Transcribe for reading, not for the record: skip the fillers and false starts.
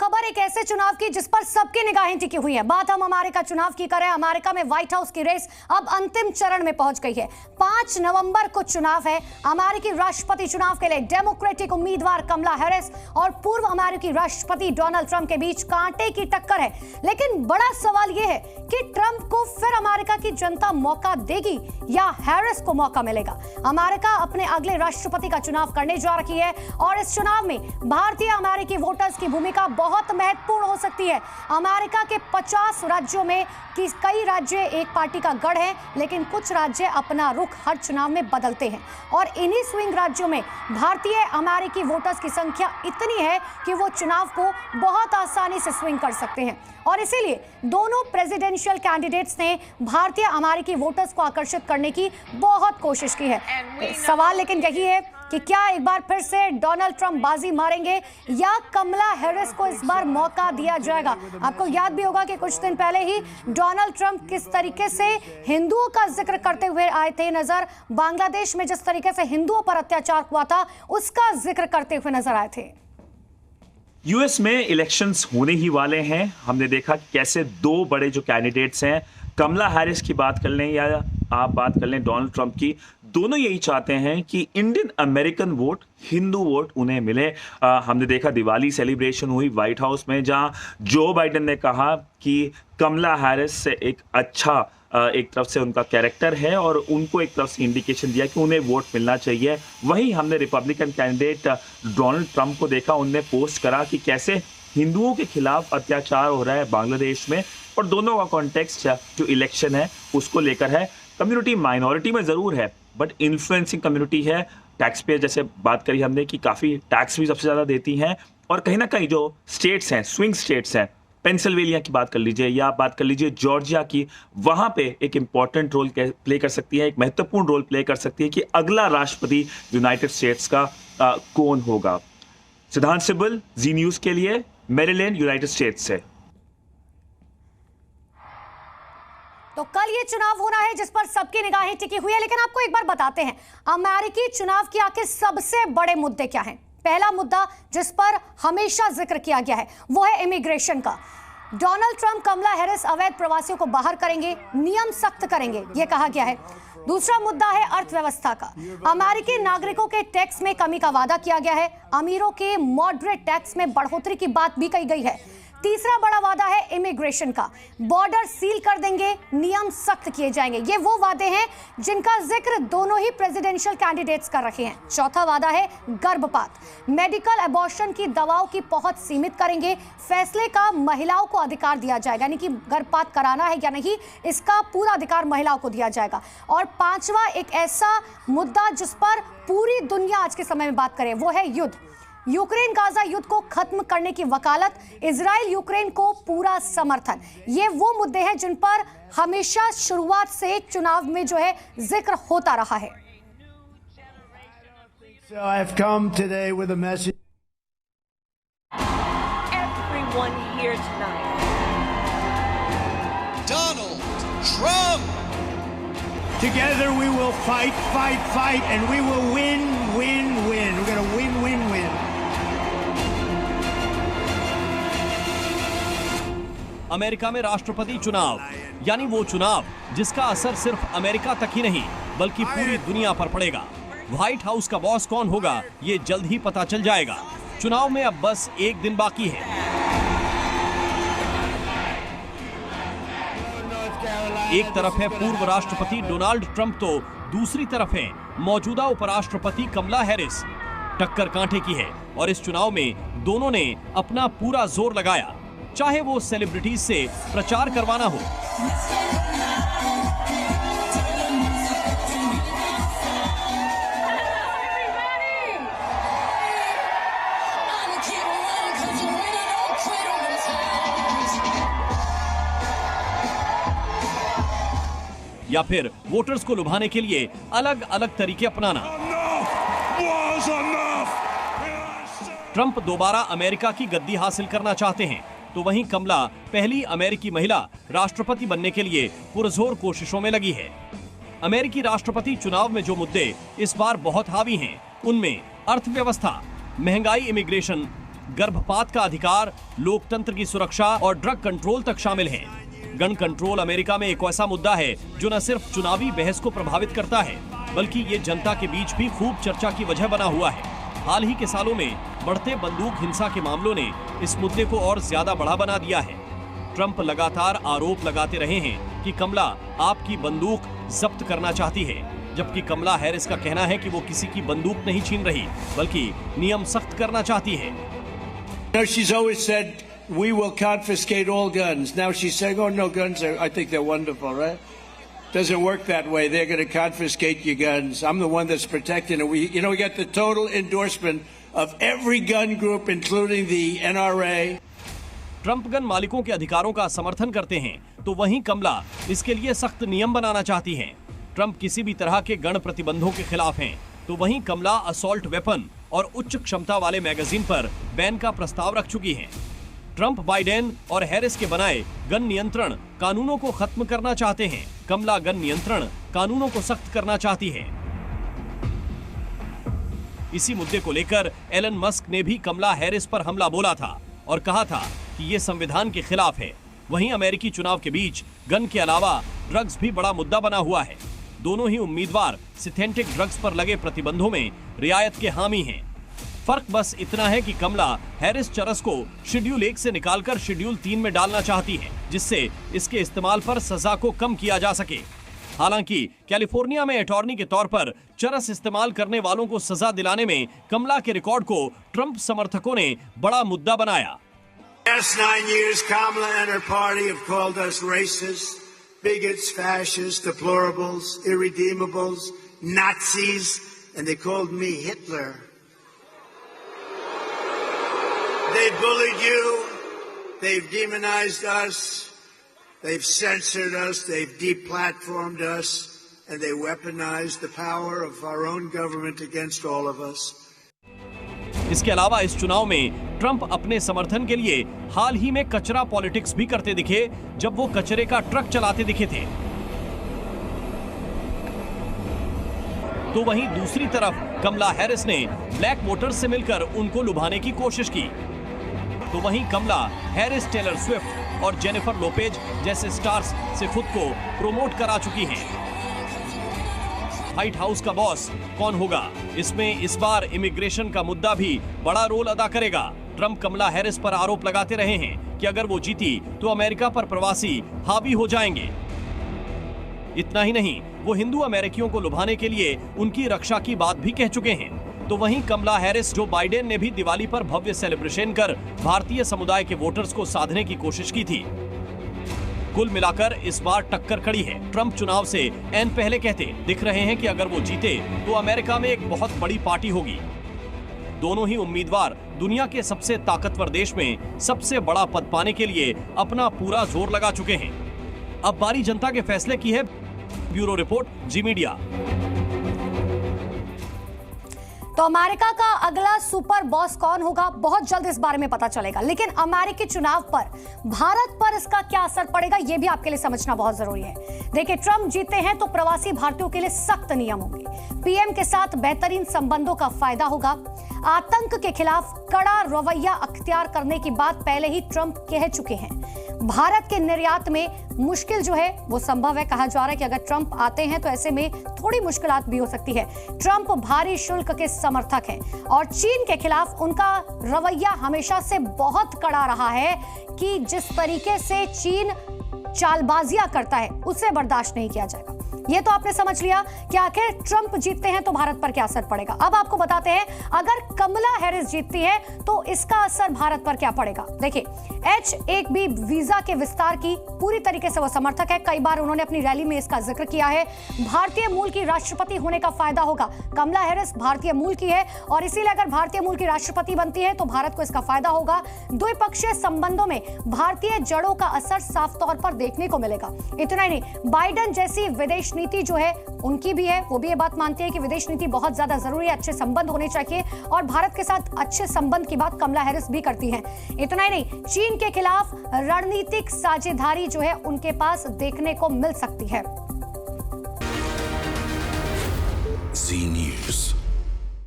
खबर एक ऐसे चुनाव की जिस पर सबकी निगाहें टिकी हुई है। बात हम अमेरिका चुनाव की करें। अमेरिका में व्हाइट हाउस की रेस अब अंतिम चरण में पहुंच गई है। 5 नवंबर को चुनाव है। अमेरिकी राष्ट्रपति चुनाव के लिए डेमोक्रेटिक उम्मीदवार कमला हैरिस और पूर्व अमेरिकी राष्ट्रपति डोनाल्ड ट्रंप के बीच कांटे की टक्कर है। लेकिन बड़ा सवाल यह है कि ट्रंप को फिर अमेरिका की जनता मौका देगी या हैरिस को मौका मिलेगा। अमेरिका अपने अगले राष्ट्रपति का चुनाव करने जा रही है और इस चुनाव में भारतीय अमेरिकी वोटर्स की भूमिका बहुत महत्वपूर्ण हो सकती है। अमेरिका के 50 राज्यों में कई राज्य एक पार्टी का गढ़ है, लेकिन कुछ राज्य अपना रुख हर चुनाव में बदलते हैं और इन्हीं स्विंग राज्यों में भारतीय अमेरिकी वोटर्स की संख्या इतनी है कि वो चुनाव को बहुत आसानी से स्विंग कर सकते हैं। और इसीलिए दोनों प्रेसिडेंशियल कैंडिडेट्स ने भारतीय अमेरिकी वोटर्स को आकर्षित करने की बहुत कोशिश की है। सवाल लेकिन यही है कि क्या एक बार फिर से डोनाल्ड ट्रंप बाजी मारेंगे या कमला हैरिस को इस बार मौका दिया जाएगा। आपको याद भी होगा कि कुछ दिन पहले ही डोनाल्ड ट्रंप किस तरीके से हिंदुओं का जिक्र करते हुए आए थे नजर। बांग्लादेश में जिस तरीके से हिंदुओं पर अत्याचार हुआ था उसका जिक्र करते हुए नजर आए थे। यूएस में इलेक्शंस होने ही वाले हैं। हमने देखा कि कैसे दो बड़े जो कैंडिडेट्स हैं, कमला हैरिस की बात कर लें या आप बात कर लें डोनाल्ड ट्रंप की, दोनों यही चाहते हैं कि Indian American vote, Hindu vote उन्हें मिले। हमने देखा दिवाली सेलिब्रेशन हुई व्हाइट हाउस में, जहां जो बाइडेन ने कहा कि कमला हैरिस से एक अच्छा एक तरफ से उनका कैरेक्टर है और उनको एक तरफ से इंडिकेशन दिया कि उन्हें वोट मिलना चाहिए। वहीं हमने रिपब्लिकन कैंडिडेट डोनाल्ड ट्रंप को देखा, उनने पोस्ट करा कि कैसे हिंदुओं के खिलाफ अत्याचार हो रहा है बांग्लादेश में, और दोनों का कॉन्टेक्स्ट जो इलेक्शन है उसको लेकर है। कम्युनिटी माइनॉरिटी में ज़रूर है बट इन्फ्लुएंसिंग कम्युनिटी है। टैक्स पेयर जैसे बात करी हमने कि काफ़ी टैक्स भी सबसे ज़्यादा देती हैं, और कहीं ना कहीं जो स्टेट्स हैं, स्विंग स्टेट्स हैं, पेंसिल्वेनिया की बात कर लीजिए या आप बात कर लीजिए जॉर्जिया की, वहाँ पे एक इम्पॉर्टेंट रोल प्ले कर सकती है, एक महत्वपूर्ण रोल प्ले कर सकती है कि अगला राष्ट्रपति यूनाइटेड स्टेट्स का कौन होगा। सिद्धांत सिब्बल, जी न्यूज़ के लिए, मैरीलैंड, यूनाइटेड स्टेट्स से। तो कल ये चुनाव होना है जिस पर सबकी निगाहें टिकी हुई है, लेकिन आपको एक बार बताते हैं अमेरिकी चुनाव के आखिर सबसे बड़े मुद्दे क्या हैं। पहला मुद्दा जिस पर हमेशा जिक्र किया गया है वो है इमिग्रेशन का। डोनाल्ड ट्रंप कमला हैरिस अवैध प्रवासियों को बाहर करेंगे, नियम सख्त करेंगे, यह कहा गया है। दूसरा मुद्दा है अर्थव्यवस्था का। अमेरिकी नागरिकों के टैक्स में कमी का वादा किया गया है। अमीरों के मॉडरेट टैक्स में बढ़ोतरी की बात भी कही गई है। तीसरा बड़ा वादा है इमिग्रेशन का। बॉर्डर सील कर देंगे, नियम सख्त किए जाएंगे। ये वो वादे हैं जिनका जिक्र दोनों ही प्रेसिडेंशियल कैंडिडेट्स कर रखे हैं। चौथा वादा है गर्भपात। मेडिकल एबॉर्शन की दवाओं की पहुंच सीमित करेंगे। फैसले का महिलाओं को अधिकार दिया जाएगा, यानी कि गर्भपात कराना है या नहीं इसका पूरा अधिकार महिलाओं को दिया जाएगा। और पांचवा एक ऐसा मुद्दा जिस पर पूरी दुनिया आज के समय में बात करे वो है युद्ध। यूक्रेन गाजा युद्ध को खत्म करने की वकालत, इजराइल यूक्रेन को पूरा समर्थन। ये वो मुद्दे हैं जिन पर हमेशा शुरुआत से चुनाव में जो है जिक्र होता रहा है। So I've come today with a message. Everyone here tonight. Donald Trump. Together we will fight, fight, fight, and we will win, win, win. We're going to win, win, win. America में राष्ट्रपति चुनाव, यानी वो चुनाव जिसका असर सिर्फ America तक ही नहीं बल्कि पूरी दुनिया पर पड़ेगा। व्हाइट हाउस का बॉस कौन होगा ये जल्द ही पता चल जाएगा। चुनाव में अब बस एक दिन बाकी है। एक तरफ है पूर्व राष्ट्रपति डोनाल्ड ट्रंप, तो दूसरी तरफ है मौजूदा उपराष्ट्रपति कमला हैरिस। टक्कर कांटे की है और इस चुनाव में दोनों ने अपना पूरा जोर लगाया, चाहे वो सेलिब्रिटीज से प्रचार करवाना हो, या फिर वोटर्स को लुभाने के लिए अलग अलग तरीके अपनाना। ट्रंप दोबारा अमेरिका की गद्दी हासिल करना चाहते हैं, तो वहीं कमला पहली अमेरिकी महिला राष्ट्रपति बनने के लिए पुरजोर कोशिशों में लगी है। अमेरिकी राष्ट्रपति चुनाव में जो मुद्दे इस बार बहुत हावी हैं, उनमें अर्थव्यवस्था, महंगाई, इमिग्रेशन, गर्भपात का अधिकार, लोकतंत्र की सुरक्षा और ड्रग कंट्रोल तक शामिल हैं। गन कंट्रोल अमेरिका में एक ऐसा मुद्दा है जो न सिर्फ चुनावी बहस को प्रभावित करता है, बल्कि ये जनता के बीच भी खूब चर्चा की वजह बना हुआ है। हाल ही के सालों में बढ़ते बंदूक हिंसा के मामलों ने इस मुद्दे को और ज्यादा बड़ा बना दिया है। ट्रंप लगातार आरोप लगाते रहे हैं कि कमला आपकी बंदूक जब्त करना चाहती है, जबकि कमला हैरिस का कहना है कि वो किसी की बंदूक नहीं छीन रही, बल्कि नियम सख्त करना चाहती है। She's always said we will confiscate all guns. Now she's saying, oh no, guns are, I think they're wonderful, right? Doesn't work that way. They're going to confiscate your guns. I'm the one that's protecting it. We got the total endorsement of every gun group, including the NRA. Trump gun मालिकों के अधिकारों का समर्थन करते हैं, तो वहीं कमला इसके लिए सख्त नियम बनाना चाहती हैं। ट्रंप किसी भी तरह के गण प्रतिबंधों के खिलाफ हैं, तो वहीं कमला असॉल्ट वेपन और उच्च क्षमता वाले मैगजीन पर बैन का प्रस्ताव रख चुकी हैं। ट्रंप बाइडेन और हैरिस के बनाए गन नियंत्रण कानूनों को खत्म करना चाहते हैं। कमला गन नियंत्रण कानूनों को सख्त करना चाहती है। इसी मुद्दे को लेकर एलन मस्क ने भी कमला हैरिस पर हमला बोला था और कहा था कि ये संविधान के खिलाफ है। वहीं अमेरिकी चुनाव के बीच गन के अलावा ड्रग्स भी बड़ा मुद्दा बना हुआ है। दोनों ही उम्मीदवार सिंथेटिक ड्रग्स पर लगे प्रतिबंधों में रियायत के हामी हैं। फर्क बस इतना है कि कमला हैरिस चरस को शेड्यूल 1 से निकालकर शेड्यूल 3 में डालना चाहती है, जिससे इसके इस्तेमाल पर सजा को कम किया जा सके। हालांकि कैलिफोर्निया में अटॉर्नी के तौर पर चरस इस्तेमाल करने वालों को सजा दिलाने में कमला के रिकॉर्ड को ट्रंप समर्थकों ने बड़ा मुद्दा बनाया। Last 9 years, Kamala and her party have called us racists, bigots, fascists, deplorables, irredeemables, Nazis, and they called me Hitler. They bullied you, they've demonized us, they've censored us, they've deplatformed us, and they weaponized the power of our own government against all of us. इसके अलावा इस चुनाव में Trump अपने समर्थन के लिए हाल ही में कचरा पॉलिटिक्स भी करते दिखे, जब वो कचरे का ट्रक चलाते दिखे थे। तो वहीं दूसरी तरफ कमला हैरिस ने ब्लैक वोटर्स से मिलकर उनको लुभाने की कोशिश की। तो वहीं कमला हैरिस टेलर स्विफ्ट और जेनिफर लोपेज जैसे स्टार्स से खुद को प्रमोट करा चुकी हैं। व्हाइट हाउस का बॉस कौन होगा, इसमें इस बार इमिग्रेशन का मुद्दा भी बड़ा रोल अदा करेगा। ट्रंप कमला हैरिस पर आरोप लगाते रहे हैं कि अगर वो जीती तो अमेरिका पर प्रवासी हावी हो जाएंगे। इतना ही नहीं, वो हिंदू अमेरिकियों को लुभाने के लिए उनकी रक्षा की बात भी कह चुके हैं। तो वहीं कमला हैरिस, जो बाइडेन ने भी दिवाली पर भव्य सेलिब्रेशन कर भारतीय समुदाय के वोटर्स को साधने की कोशिश की थी। कुल मिलाकर इस बार टक्कर कड़ी है। ट्रंप चुनाव से ऐन पहले कहते दिख रहे हैं कि अगर वो जीते तो अमेरिका में एक बहुत बड़ी पार्टी होगी। दोनों ही उम्मीदवार दुनिया के सबसे ताकतवर देश में सबसे बड़ा पद पाने के लिए अपना पूरा जोर लगा चुके हैं। अब बारी जनता के फैसले की है। ब्यूरो रिपोर्ट, जी मीडिया। तो अमेरिका का अगला सुपर बॉस कौन होगा, बहुत जल्द इस बारे में पता चलेगा। लेकिन अमेरिकी चुनाव पर भारत पर इसका क्या असर पड़ेगा, यह भी आपके लिए समझना बहुत जरूरी है। देखिए, ट्रंप जीते हैं तो प्रवासी भारतीयों के लिए सख्त नियम होंगे। पीएम के साथ बेहतरीन संबंधों का फायदा होगा। आतंक के खिलाफ कड़ा रवैया अख्तियार करने की बात पहले ही ट्रंप कह चुके हैं। भारत के निर्यात में मुश्किल जो है वो संभव है। कहा जा रहा है कि अगर ट्रंप आते हैं तो ऐसे में थोड़ी मुश्किलात भी हो सकती है। ट्रंप भारी शुल्क के समर्थक हैं और चीन के खिलाफ उनका रवैया हमेशा से बहुत कड़ा रहा है कि जिस तरीके से चीन चालबाजियां करता है उसे बर्दाश्त नहीं किया जाएगा। ये तो आपने समझ लिया कि आखिर ट्रंप जीतते हैं तो भारत पर क्या असर पड़ेगा। अब आपको बताते हैं, अगर कमला हैरिस जीतती है तो इसका असर भारत पर क्या पड़ेगा। देखिए, H-1B वीजा के विस्तार की पूरी तरीके से वो समर्थक है। कई बार उन्होंने अपनी रैली में इसका जिक्र किया है। भारतीय मूल की राष्ट्रपति होने का फायदा होगा। कमला हैरिस भारतीय मूल की है और इसीलिए अगर भारतीय मूल की राष्ट्रपति बनती है तो भारत को इसका फायदा होगा। द्विपक्षीय संबंधों में भारतीय जड़ों का असर साफ तौर पर देखने को मिलेगा। इतना ही नहीं, बाइडेन जैसी विदेश नीति जो है उनकी भी है, वो भी ये बात मानती है कि विदेश नीति बहुत ज्यादा जरूरी है, अच्छे संबंध होने चाहिए और भारत के साथ अच्छे संबंध की बात कमला हैरिस भी करती हैं। इतना ही नहीं, चीन के खिलाफ रणनीतिक साझेदारी जो है उनके पास देखने को मिल सकती है। Z News।